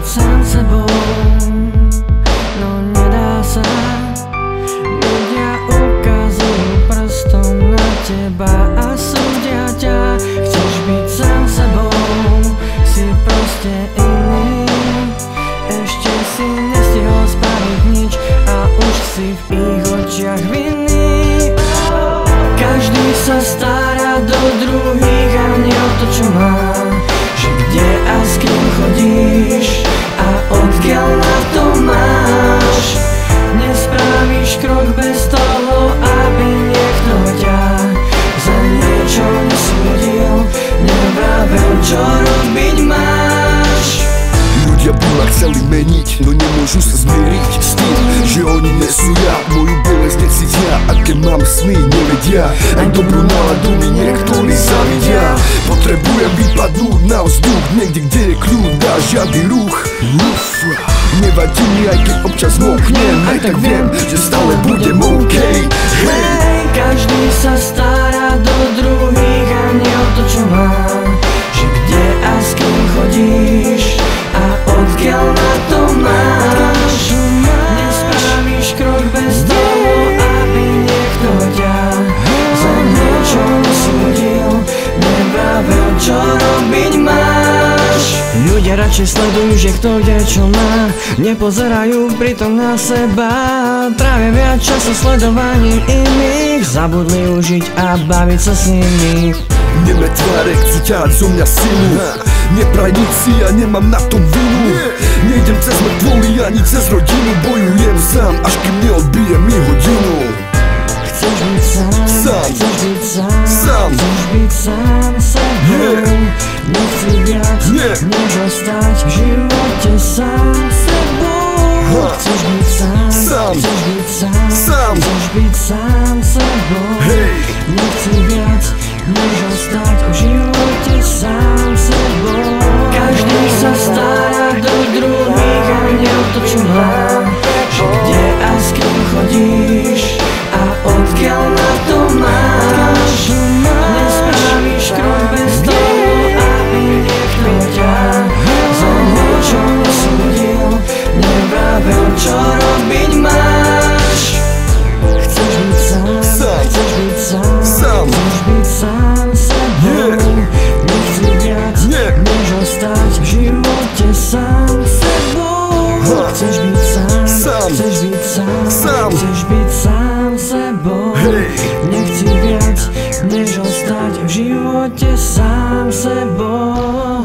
Sám sebou, no nedá sa. Ľudia ukazujú prstom na teba a súdia ťa. Chceš byť sám sebou, si proste iný. Ešte si nestihol spraviť nič a už si v ich očiach vinný. Každý sa stará do druhých a nie o to, čo má, že kde a s kým chodíš a odkiaľ na to máš. Nespravíš krok bez toho, aby niekto ťa za niečo nesúdil, nevravel, čo robiť máš. Ľudia by ma chceli meniť, no nemôžu sa zmieriť s tým, že oni nie sú ja. Moju bolesť necítia, a keď mám sny, nevedia. Aj dobrú náladu mi niektorí zavidia. Potrebujem vypadnúť na vzduch, niekde, kde je kľud a žiadny ruch. Nevadí mi, aj keď občas moknem, aj tak viem, že stále budem OK. Hej, každý sa stará do druhých a nie o to, čo má, že kde a s kým chodíš a odkiaľ na to máš. Nespravíš krok bez toho, aby niekto ťa za niečo nesúdil, nevravel, čo robiť máš. Ľudia radšej sledujú, že kto kde čo má, nepozerajú pritom na seba. Trávia viac času sledovaním iných, zabudli užiť a baviť sa s nimi. Neme tváre, chcú ťahať zo mňa silu. Nepraj nič si, ja nemám na tom vinu. Nejdem cez mŕtvoly ani cez rodinu, bojujem sám, až kým neodbije mi hodinu. Chceš byť sám, chceš byť sám, chceš byť sám sebou. Nechci viac, než ostať v živote sám sebou. Chceš byť sám, chceš byť sám, chceš byť sám sebou. Nechci viac, než ostať v živote sám sebou. Každý sa stará do druhých a nie o to, čo má, že kde a s kým chodíš a odkiaľ na to máš. Nespravíš krok bez toho, aby niekto ťa za niečo nesúdil, nevravel, čo robiť máš. Chceš byť sám, chceš byť sám, chceš byť sám sebou. Nechci viac, než ostať v živote sám sebou. Chceš byť sám, chceš byť sám, chceš byť sám sebou. Nechci viac, než ostať v živote sám sebou.